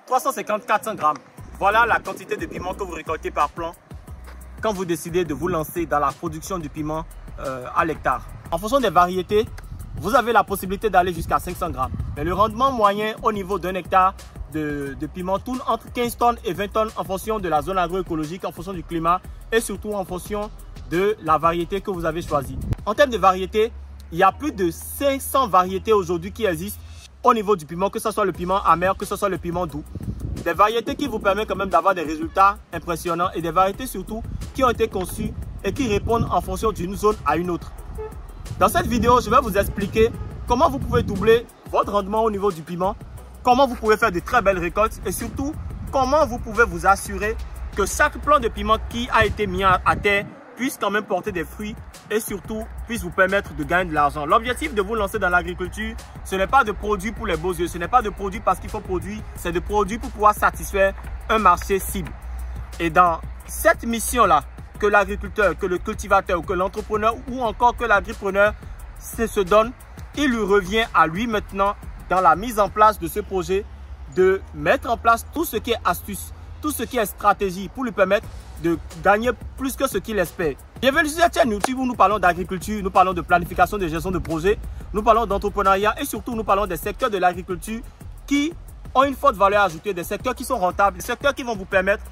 350-400 grammes. Voilà la quantité de piment que vous récoltez par plant quand vous décidez de vous lancer dans la production du piment à l'hectare. En fonction des variétés, vous avez la possibilité d'aller jusqu'à 500 grammes. Mais le rendement moyen au niveau d'un hectare de piment tourne entre 15 tonnes et 20 tonnes en fonction de la zone agroécologique, en fonction du climat et surtout en fonction de la variété que vous avez choisie. En termes de variétés, il y a plus de 500 variétés aujourd'hui qui existent au niveau du piment, que ce soit le piment amer, que ce soit le piment doux. Des variétés qui vous permettent quand même d'avoir des résultats impressionnants et des variétés surtout qui ont été conçues et qui répondent en fonction d'une zone à une autre. Dans cette vidéo, je vais vous expliquer comment vous pouvez doubler votre rendement au niveau du piment, comment vous pouvez faire de très belles récoltes et surtout comment vous pouvez vous assurer que chaque plant de piment qui a été mis à terre puisse quand même porter des fruits et surtout puisse vous permettre de gagner de l'argent. L'objectif de vous lancer dans l'agriculture, ce n'est pas de produire pour les beaux yeux, ce n'est pas de produire parce qu'il faut produire, c'est de produire pour pouvoir satisfaire un marché cible. Et dans cette mission-là, que l'agriculteur, que le cultivateur, que l'entrepreneur ou encore que l'agripreneur se donne, il lui revient à lui maintenant dans la mise en place de ce projet de mettre en place tout ce qui est astuce, tout ce qui est stratégie pour lui permettre de gagner plus que ce qu'il espère. Bienvenue sur cette chaîne YouTube où nous parlons d'agriculture, nous parlons de planification, de gestion de projet, nous parlons d'entrepreneuriat et surtout nous parlons des secteurs de l'agriculture qui ont une forte valeur ajoutée, des secteurs qui sont rentables, des secteurs qui vont vous permettre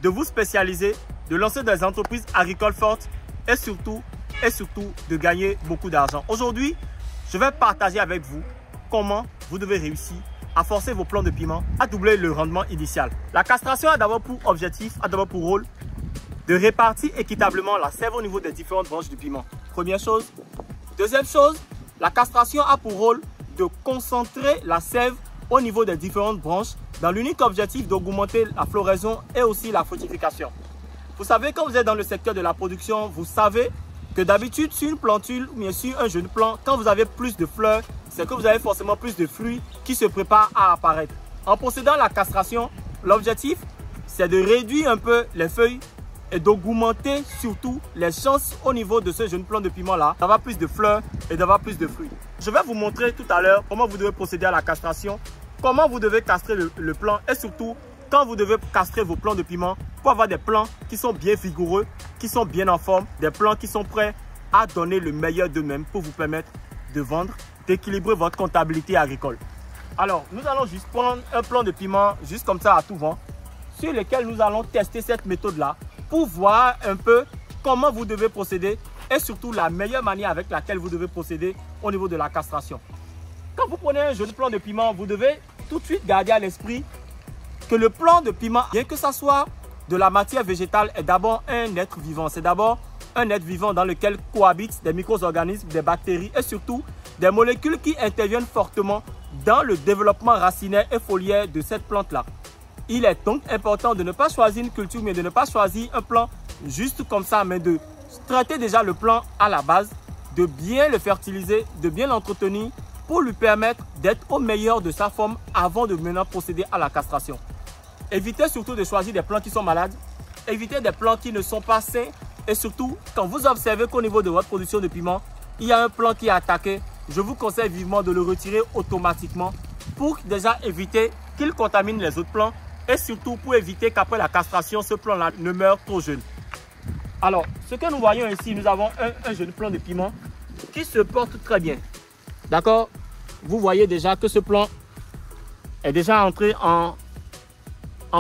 de vous spécialiser, de lancer des entreprises agricoles fortes et surtout de gagner beaucoup d'argent. Aujourd'hui, je vais partager avec vous comment vous devez réussir à forcer vos plants de piment à doubler le rendement initial. La castration a d'abord pour objectif, a d'abord pour rôle de répartir équitablement la sève au niveau des différentes branches du piment. Première chose. Deuxième chose, la castration a pour rôle de concentrer la sève au niveau des différentes branches dans l'unique objectif d'augmenter la floraison et aussi la fructification. Vous savez, quand vous êtes dans le secteur de la production, vous savez que d'habitude sur une plantule ou bien sur un jeune plant, quand vous avez plus de fleurs, c'est que vous avez forcément plus de fruits qui se préparent à apparaître. En procédant à la castration, l'objectif, c'est de réduire un peu les feuilles et d'augmenter surtout les chances au niveau de ce jeune plant de piment-là d'avoir plus de fleurs et d'avoir plus de fruits. Je vais vous montrer tout à l'heure comment vous devez procéder à la castration, comment vous devez castrer le plant et surtout quand vous devez castrer vos plants de piment pour avoir des plants qui sont bien vigoureux, qui sont bien en forme, des plants qui sont prêts à donner le meilleur d'eux-mêmes pour vous permettre de vendre, d'équilibrer votre comptabilité agricole. Alors, nous allons juste prendre un plant de piment, juste comme ça à tout vent, sur lequel nous allons tester cette méthode-là pour voir un peu comment vous devez procéder et surtout la meilleure manière avec laquelle vous devez procéder au niveau de la castration. Quand vous prenez un jeune plant de piment, vous devez tout de suite garder à l'esprit que le plant de piment, bien que ça soit de la matière végétale, est d'abord un être vivant. C'est d'abord un être vivant dans lequel cohabitent des micro-organismes, des bactéries et surtout des molécules qui interviennent fortement dans le développement racinaire et foliaire de cette plante-là. Il est donc important de ne pas choisir une culture, mais de ne pas choisir un plant juste comme ça, mais de traiter déjà le plant à la base, de bien le fertiliser, de bien l'entretenir pour lui permettre d'être au meilleur de sa forme avant de maintenant procéder à la castration. Évitez surtout de choisir des plants qui sont malades, évitez des plants qui ne sont pas sains et surtout quand vous observez qu'au niveau de votre production de piment, il y a un plant qui est attaqué, je vous conseille vivement de le retirer automatiquement pour déjà éviter qu'il contamine les autres plants et surtout pour éviter qu'après la castration, ce plant-là ne meure trop jeune. Alors, ce que nous voyons ici, nous avons un jeune plant de piment qui se porte très bien. D'accord? Vous voyez déjà que ce plant est déjà entré en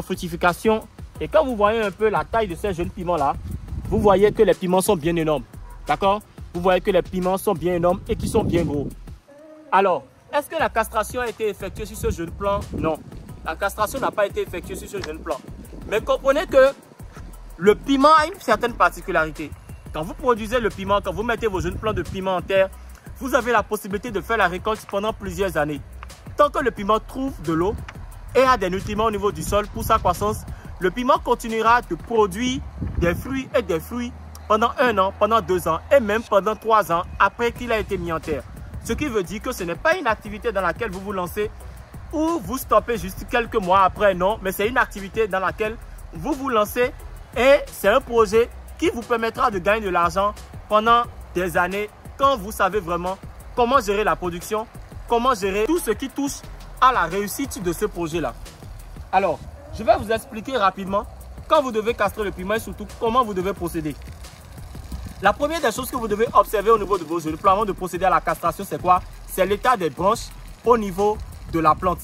fructification. Et quand vous voyez un peu la taille de ces jeunes piments-là, vous voyez que les piments sont bien énormes. D'accord? Vous voyez que les piments sont bien énormes et qui sont bien gros. Alors, est-ce que la castration a été effectuée sur ce jeune plant? Non. La castration n'a pas été effectuée sur ce jeune plant. Mais comprenez que le piment a une certaine particularité. Quand vous produisez le piment, quand vous mettez vos jeunes plants de piment en terre, vous avez la possibilité de faire la récolte pendant plusieurs années. Tant que le piment trouve de l'eau et a des nutriments au niveau du sol pour sa croissance, le piment continuera de produire des fruits et des fruits pendant 1 an, pendant 2 ans et même pendant 3 ans après qu'il a été mis en terre. Ce qui veut dire que ce n'est pas une activité dans laquelle vous vous lancez ou vous stoppez juste quelques mois après, non, mais c'est une activité dans laquelle vous vous lancez et c'est un projet qui vous permettra de gagner de l'argent pendant des années quand vous savez vraiment comment gérer la production, comment gérer tout ce qui touche à la réussite de ce projet-là. Alors, je vais vous expliquer rapidement quand vous devez castrer le piment et surtout comment vous devez procéder. La première des choses que vous devez observer au niveau de vos jeunes plants avant de procéder à la castration, c'est quoi? C'est l'état des branches au niveau de la plante.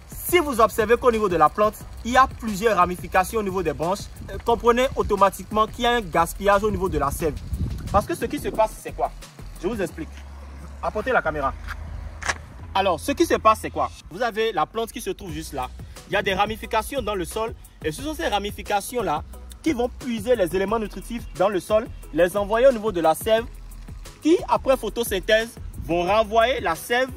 Si vous observez qu'au niveau de la plante, il y a plusieurs ramifications au niveau des branches, comprenez automatiquement qu'il y a un gaspillage au niveau de la sève. Parce que ce qui se passe, c'est quoi? Je vous explique. Apportez la caméra. Alors, ce qui se passe, c'est quoi? Vous avez la plante qui se trouve juste là. Il y a des ramifications dans le sol et ce sont ces ramifications-là qui vont puiser les éléments nutritifs dans le sol, les envoyer au niveau de la sève qui, après photosynthèse, vont renvoyer la sève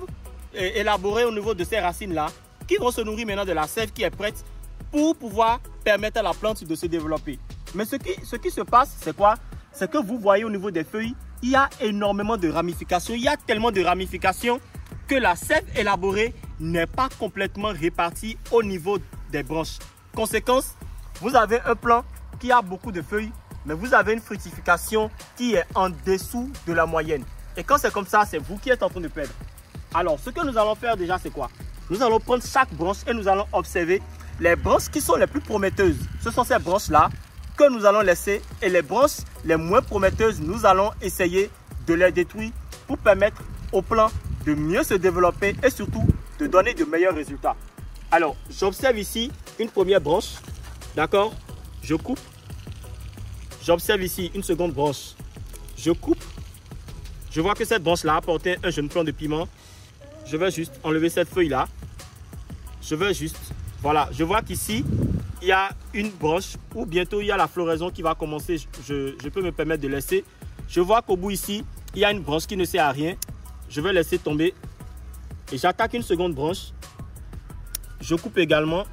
élaborée au niveau de ces racines-là qui vont se nourrir maintenant de la sève qui est prête pour pouvoir permettre à la plante de se développer. Mais ce qui se passe, c'est quoi? C'est que vous voyez au niveau des feuilles, il y a énormément de ramifications. Il y a tellement de ramifications que la sève élaborée n'est pas complètement répartie au niveau des branches. Conséquence, vous avez un plant qui a beaucoup de feuilles, mais vous avez une fructification qui est en dessous de la moyenne. Et quand c'est comme ça, c'est vous qui êtes en train de perdre. Alors, ce que nous allons faire déjà, c'est quoi? Nous allons prendre chaque branche et nous allons observer les branches qui sont les plus prometteuses. Ce sont ces branches-là que nous allons laisser. Et les branches les moins prometteuses, nous allons essayer de les détruire pour permettre au plant de mieux se développer et surtout de donner de meilleurs résultats. Alors, j'observe ici une première branche. D'accord? Je coupe. J'observe ici une seconde branche. Je coupe. Je vois que cette branche-là a porté un jeune plant de piment. Je vais juste enlever cette feuille-là. Je vais juste... Voilà, je vois qu'ici, il y a une branche où bientôt il y a la floraison qui va commencer. Je peux me permettre de laisser. Je vois qu'au bout ici, il y a une branche qui ne sert à rien. Je vais laisser tomber. Et j'attaque une seconde branche. Je coupe également.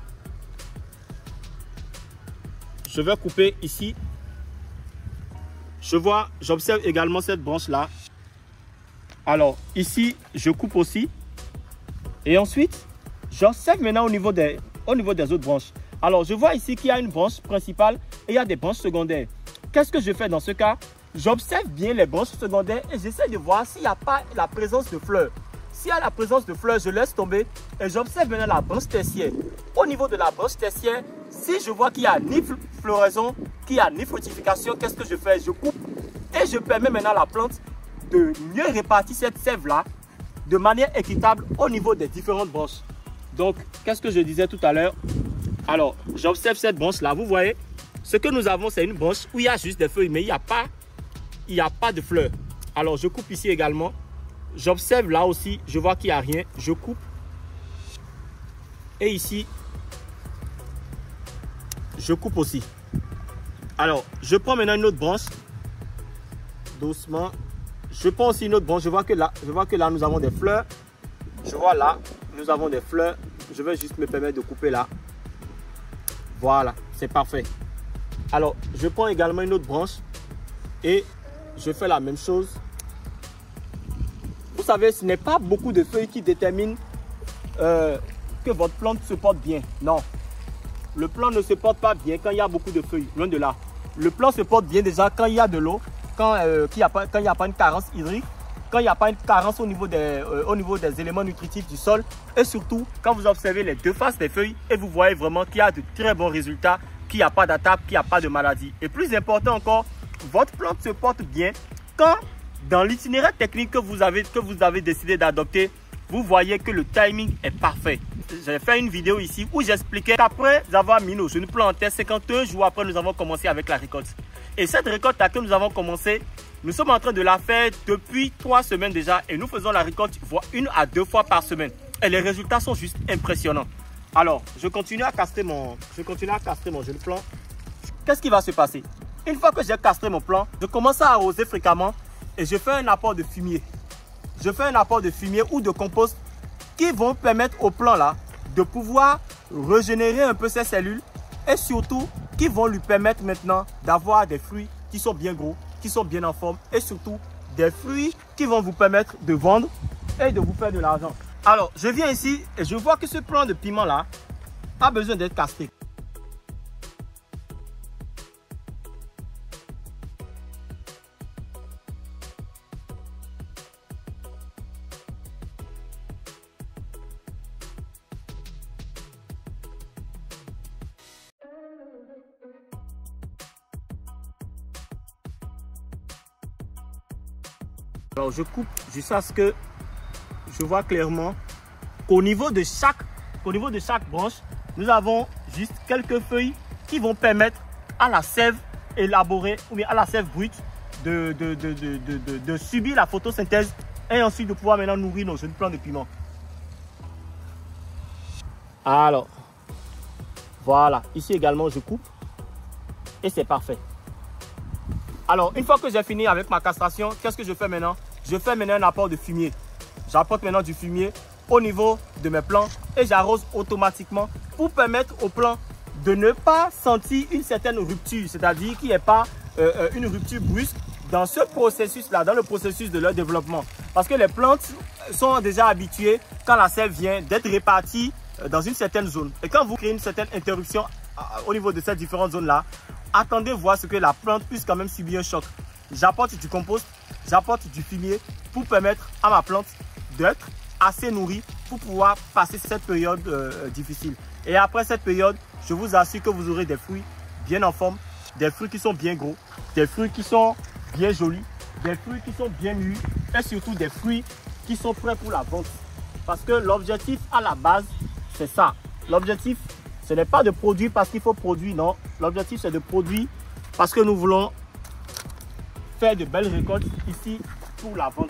Je vais couper ici. J'observe également cette branche-là. Alors, ici, je coupe aussi. Et ensuite, j'observe maintenant au niveau des autres branches. Alors, je vois ici qu'il y a une branche principale et il y a des branches secondaires. Qu'est-ce que je fais dans ce cas? J'observe bien les branches secondaires et j'essaie de voir s'il n'y a pas la présence de fleurs. S'il y a la présence de fleurs, je laisse tomber et j'observe maintenant la branche tertiaire. Au niveau de la branche tertiaire, si je vois qu'il n'y a ni floraison, qu'il n'y a ni fructification, qu'est-ce que je fais? Je coupe et je permets maintenant à la plante de mieux répartir cette sève-là de manière équitable au niveau des différentes branches. Donc, qu'est-ce que je disais tout à l'heure? Alors, j'observe cette branche-là. Vous voyez, ce que nous avons, c'est une branche où il y a juste des feuilles, mais il n'y a pas de fleurs. Alors, je coupe ici également. J'observe là aussi, je vois qu'il n'y a rien. Je coupe. Et ici, je coupe aussi. Alors, je prends maintenant une autre branche. Doucement. Je prends aussi une autre branche. Je vois que là, nous avons des fleurs. Je vois là, nous avons des fleurs. Je vais juste me permettre de couper là. Voilà, c'est parfait. Alors, je prends également une autre branche et je fais la même chose. Vous savez, ce n'est pas beaucoup de feuilles qui déterminent que votre plante se porte bien. Non, le plant ne se porte pas bien quand il y a beaucoup de feuilles, loin de là. Le plant se porte bien déjà quand il y a de l'eau, quand il n'y a pas une carence hydrique, quand il n'y a pas une carence au niveau des éléments nutritifs du sol et surtout quand vous observez les deux faces des feuilles et vous voyez vraiment qu'il y a de très bons résultats, qu'il n'y a pas d'attaque, qu'il n'y a pas de maladie. Et plus important encore, votre plante se porte bien quand dans l'itinéraire technique que vous avez décidé d'adopter, vous voyez que le timing est parfait. J'ai fait une vidéo ici où j'expliquais qu'après avoir mis nos jeunes plants en terre, 51 jours après, nous avons commencé avec la récolte. Et cette récolte à laquelle nous avons commencé, nous sommes en train de la faire depuis 3 semaines déjà et nous faisons la récolte 1 à 2 fois par semaine. Et les résultats sont juste impressionnants. Alors, je continue à castrer mon jeune plant. Qu'est-ce qui va se passer? Une fois que j'ai castré mon plant, je commence à arroser fréquemment et je fais un apport de fumier. Je fais un apport de fumier ou de compost qui vont permettre au plant là de pouvoir régénérer un peu ses cellules et surtout qui vont lui permettre maintenant d'avoir des fruits qui sont bien gros, qui sont bien en forme et surtout des fruits qui vont vous permettre de vendre et de vous faire de l'argent. Alors, je viens ici et je vois que ce plant de piment là a besoin d'être castré. Alors je coupe jusqu'à ce que je vois clairement qu'au niveau de chaque branche, nous avons juste quelques feuilles qui vont permettre à la sève élaborée ou bien à la sève brute de subir la photosynthèse et ensuite de pouvoir maintenant nourrir nos jeunes plants de piment. Alors, voilà, ici également je coupe et c'est parfait. Alors, une fois que j'ai fini avec ma castration, qu'est-ce que je fais maintenant? Je fais maintenant un apport de fumier. J'apporte maintenant du fumier au niveau de mes plants et j'arrose automatiquement pour permettre aux plants de ne pas sentir une certaine rupture, c'est-à-dire qu'il n'y ait pas une rupture brusque dans ce processus-là, dans le processus de leur développement. Parce que les plantes sont déjà habituées, quand la sève vient, d'être répartie dans une certaine zone. Et quand vous créez une certaine interruption au niveau de ces différentes zones-là, attendez voir ce que la plante puisse quand même subir un choc. J'apporte du compost, j'apporte du fumier pour permettre à ma plante d'être assez nourrie pour pouvoir passer cette période difficile. Et après cette période, je vous assure que vous aurez des fruits bien en forme, des fruits qui sont bien gros, des fruits qui sont bien jolis, des fruits qui sont bien mûrs et surtout des fruits qui sont prêts pour la vente. Parce que l'objectif à la base, c'est ça. L'objectif, ce n'est pas de produire parce qu'il faut produire, non. L'objectif, c'est de produire parce que nous voulons faire de belles récoltes ici pour la vente.